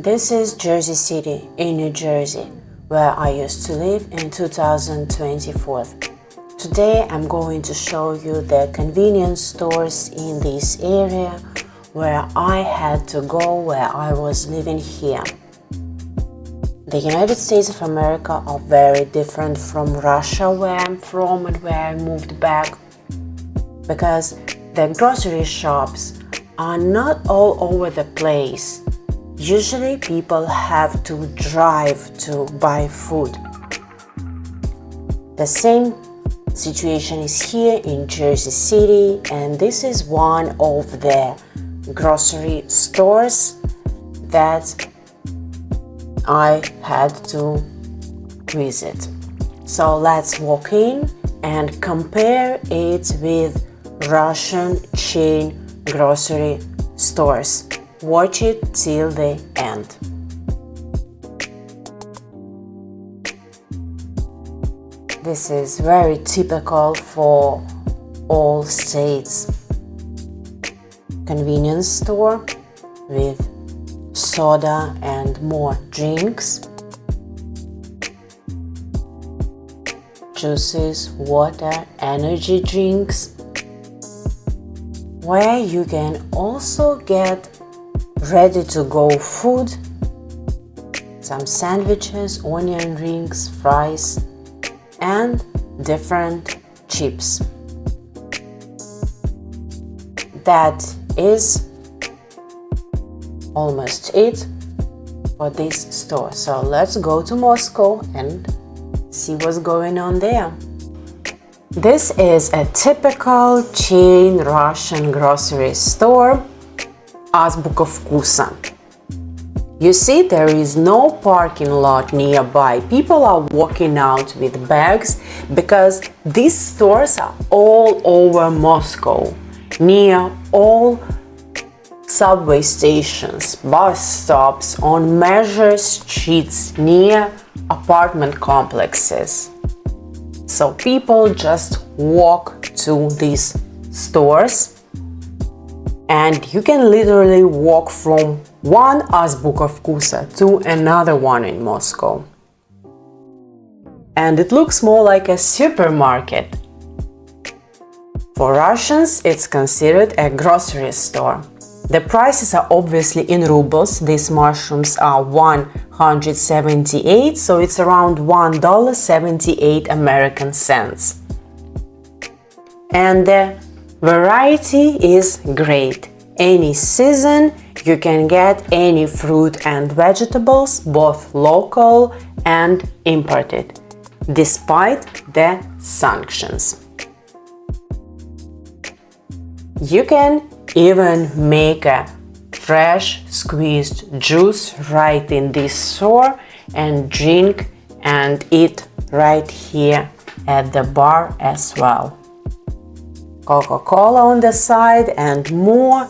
This is Jersey City in New Jersey, where I used to live in 2024. Today I'm going to show you the convenience stores in this area where I had to go where I was living here. The United States of America are very different from Russia, where I'm from and where I moved back, because the grocery shops are not all over the place. Usually people have to drive to buy food. The same situation is here in Jersey City, and this is one of the grocery stores that I had to visit. So let's walk in and compare it with Russian chain grocery stores. Watch it till the end. This is very typical for all states. Convenience store with soda and more drinks, juices, water, energy drinks, where you can also get ready-to-go food, some sandwiches, onion rings, fries, and different chips. That is almost it for this store. So let's go to Moscow and see what's going on there. This is a typical chain Russian grocery store, Азбука вкуса. You see, there is no parking lot nearby. People are walking out with bags because these stores are all over Moscow, near all subway stations, bus stops, on major streets, near apartment complexes. So people just walk to these stores, and you can literally walk from one Азбука вкуса to another one in Moscow. And it looks more like a supermarket. For Russians, it's considered a grocery store. The prices are obviously in rubles. These mushrooms are 178, so it's around $1.78 American cents. And the variety is great. Any season you can get any fruit and vegetables, both local and imported, despite the sanctions. You can even make a fresh squeezed juice right in this store and drink and eat right here at the bar as well. Coca-Cola on the side and more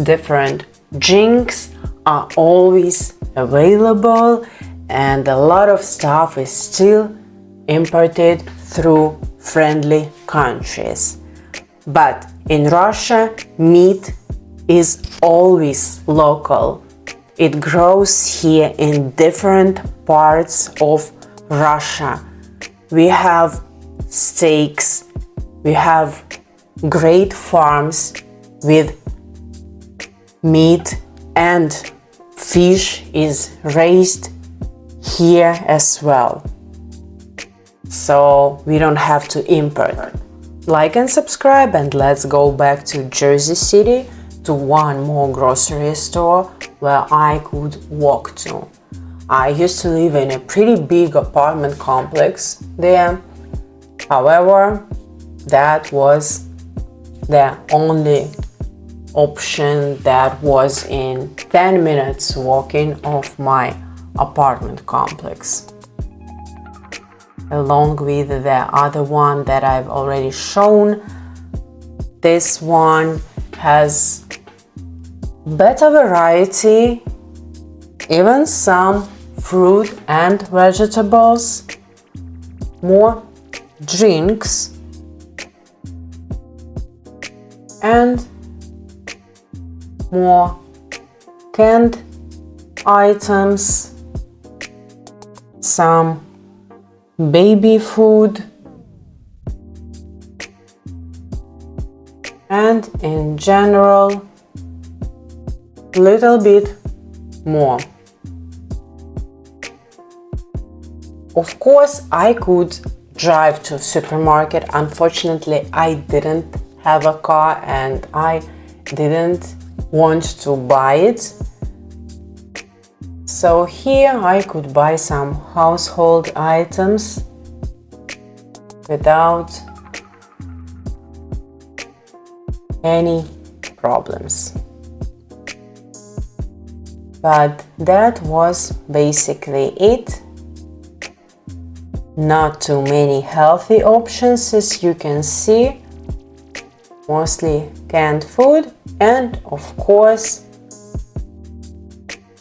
different drinks are always available, and a lot of stuff is still imported through friendly countries. But in Russia, meat is always local. It grows here in different parts of Russia. We have steaks, we have great farms with meat, and fish is raised here as well. So we don't have to import. Like and subscribe, and let's go back to Jersey City to one more grocery store where I could walk to. I used to live in a pretty big apartment complex there. However, that was the only option that was in 10 minutes walking of my apartment complex, along with the other one that I've already shown. This one has better variety, even some fruit and vegetables, more drinks, and more canned items, some baby food, and in general, little bit more. Of course, I could drive to supermarket. Unfortunately, I didn't have a car and I didn't want to buy it. So here I could buy some household items without any problems. But that was basically it. Not too many healthy options, as you can see. Mostly canned food and, of course,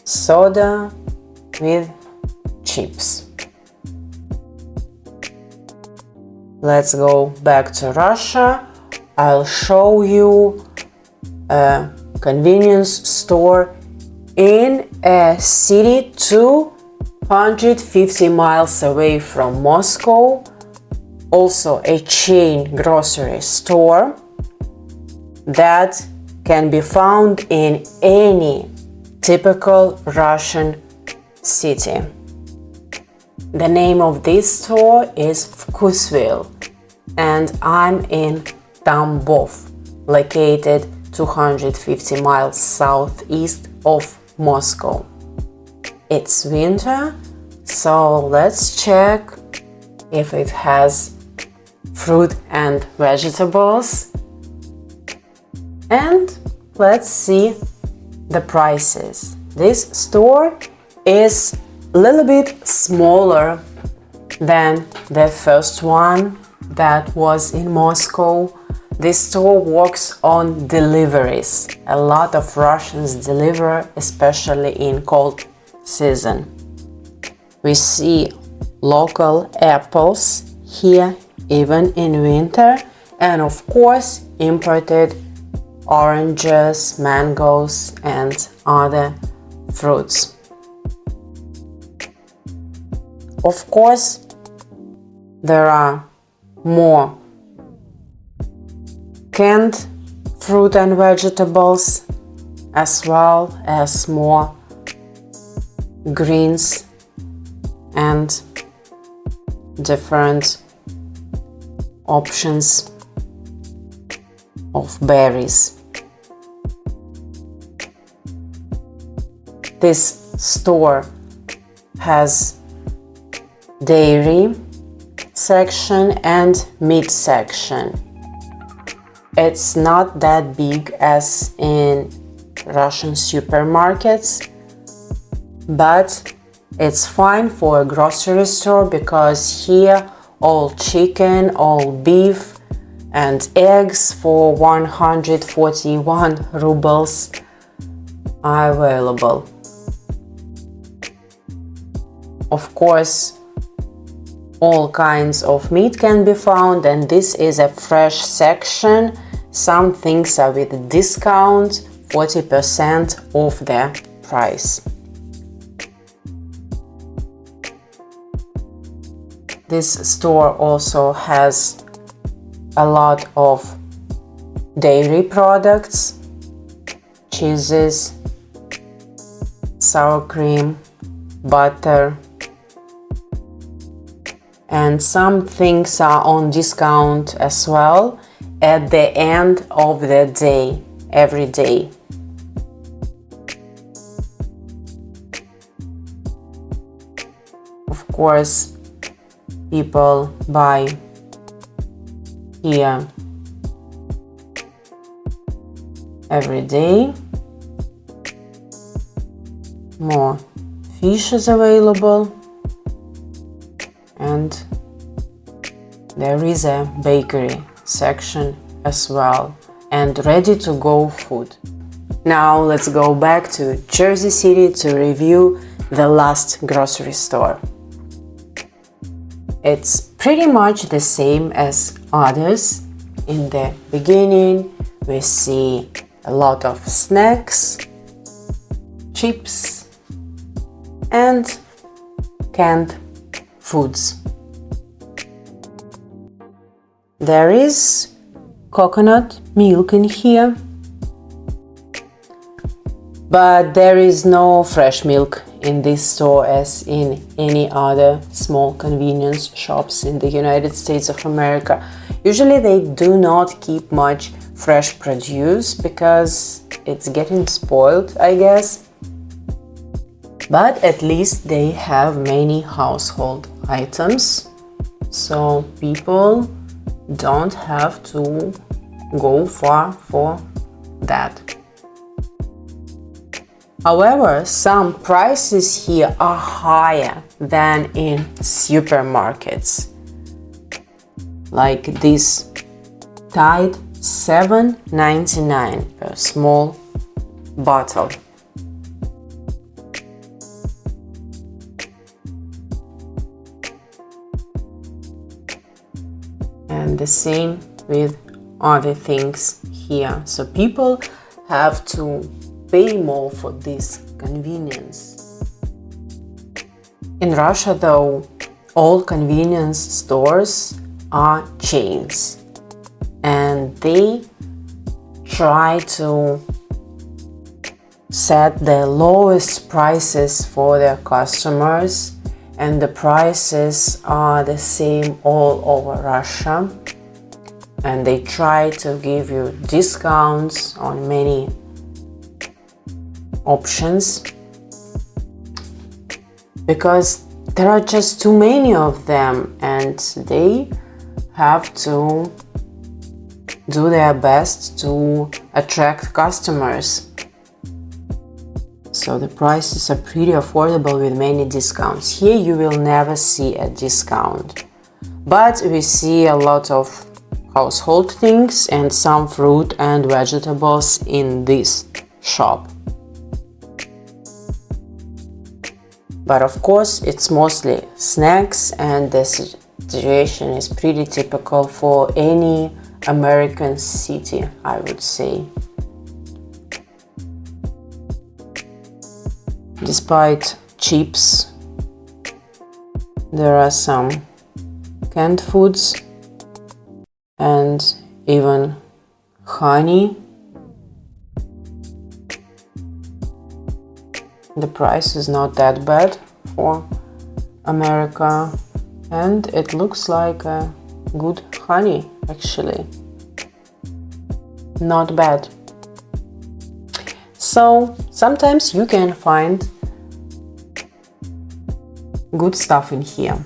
soda with chips. Let's go back to Russia. I'll show you a convenience store in a city 250 miles away from Moscow. Also a chain grocery store that can be found in any typical Russian city. The name of this store is Vkusville, and I'm in Tambov, located 250 miles southeast of Moscow. It's winter, so let's check if it has fruit and vegetables. And let's see the prices. This store is a little bit smaller than the first one that was in Moscow. This store works on deliveries. A lot of Russians deliver, especially in cold season. We see local apples here even in winter, and of course imported oranges, mangoes, and other fruits. Of course, there are more canned fruit and vegetables, as well as more greens and different options of berries. This store has dairy section and meat section. It's not that big as in Russian supermarkets, but it's fine for a grocery store because here all chicken, all beef and eggs for 141 rubles are available. Of course, all kinds of meat can be found, and this is a fresh section. Some things are with discount, 40% off the price. This store also has a lot of dairy products, cheeses, sour cream, butter, and some things are on discount as well at the end of the day, every day. Of course, people buy here every day. More fish is available, and there is a bakery section as well, and ready-to-go food. Now let's go back to Jersey City to review the last grocery store. It's pretty much the same as others. In the beginning, we see a lot of snacks, chips, and canned foods. There is coconut milk in here, but there is no fresh milk in this store as in any other small convenience shops in the United States of America. Usually they do not keep much fresh produce because it's getting spoiled, I guess. But at least they have many household items, so people don't have to go far for that. However, some prices here are higher than in supermarkets. Like this Tide $7.99 per small bottle. And the same with other things here. So people have to pay more for this convenience. In Russia, though, all convenience stores are chains, and they try to set the lowest prices for their customers, and the prices are the same all over Russia, and they try to give you discounts on many options because there are just too many of them, and they have to do their best to attract customers. So the prices are pretty affordable with many discounts. Here you will never see a discount, but we see a lot of household things and some fruit and vegetables in this shop. But of course, it's mostly snacks, and the situation is pretty typical for any American city, I would say. Despite chips, there are some canned foods and even honey. The price is not that bad for America, and it looks like a good honey, actually. Not bad. So sometimes you can find good stuff in here.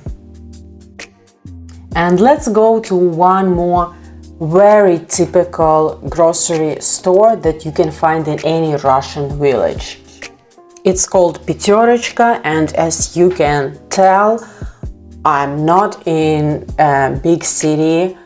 And let's go to one more very typical grocery store that you can find in any Russian village. It's called Peterочка, and as you can tell, I'm not in a big city.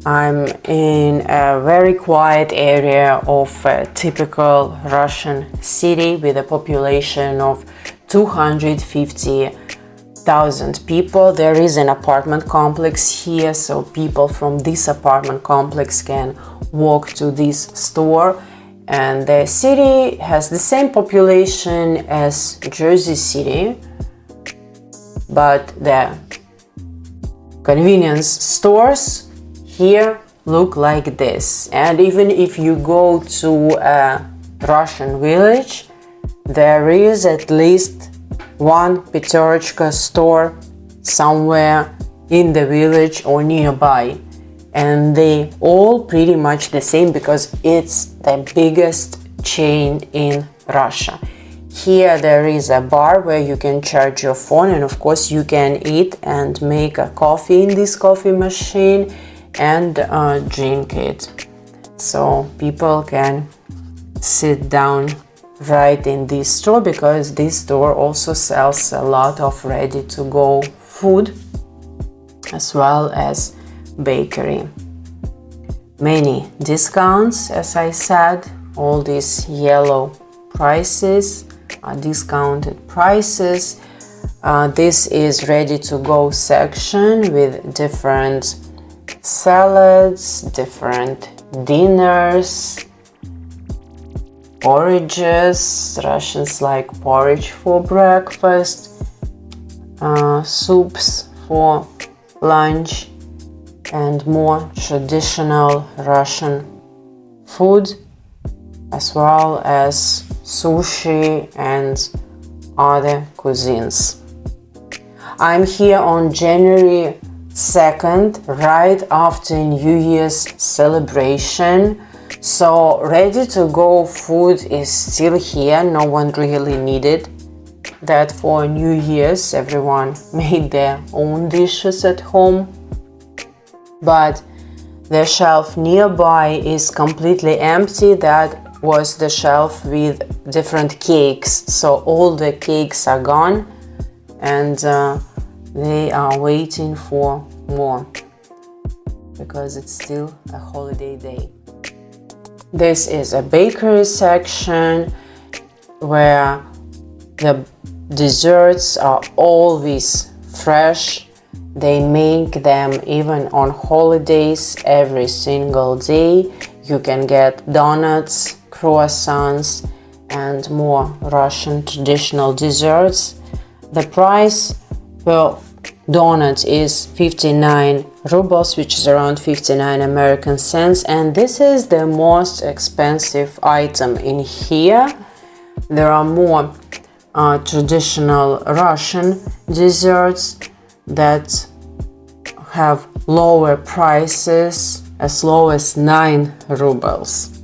I'm in a very quiet area of a typical Russian city with a population of 250,000 people. There is an apartment complex here, so people from this apartment complex can walk to this store. And the city has the same population as Jersey City, but the convenience stores here look like this. And even if you go to a Russian village, there is at least one Peterочка store somewhere in the village or nearby. And they all pretty much the same because it's the biggest chain in Russia. Here there is a bar where you can charge your phone, and of course you can eat and make a coffee in this coffee machine and drink it. So people can sit down right in this store because this store also sells a lot of ready-to-go food as well as bakery. Many discounts, as I said. All these yellow prices are discounted prices. This is ready-to-go section with different salads, different dinners, porridges. Russians like porridge for breakfast, soups for lunch, and more traditional Russian food, as well as sushi and other cuisines. I'm here on January 2nd, right after New Year's celebration. So ready to go food is still here. No one really needed that for New Year's. Everyone made their own dishes at home. But the shelf nearby is completely empty. That was the shelf with different cakes. So all the cakes are gone, and they are waiting for more because it's still a holiday day. This is a bakery section where the desserts are always fresh. They make them even on holidays every single day. You can get donuts, croissants, and more Russian traditional desserts. The price per donut is 59 rubles, which is around 59 American cents, and this is the most expensive item in here. There are more traditional Russian desserts that have lower prices, as low as 9 rubles.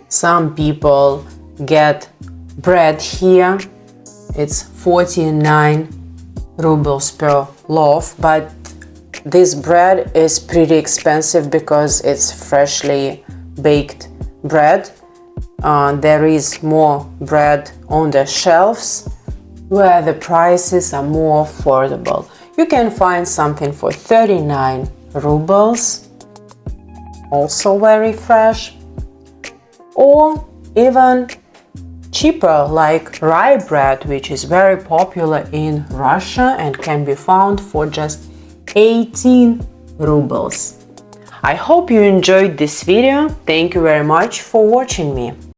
Some people get bread here. It's 49 rubles per loaf, but this bread is pretty expensive because it's freshly baked bread. There is more bread on the shelves where the prices are more affordable. You can find something for 39 rubles, also very fresh, or even cheaper, like rye bread, which is very popular in Russia and can be found for just 18 rubles. I hope you enjoyed this video. Thank you very much for watching me.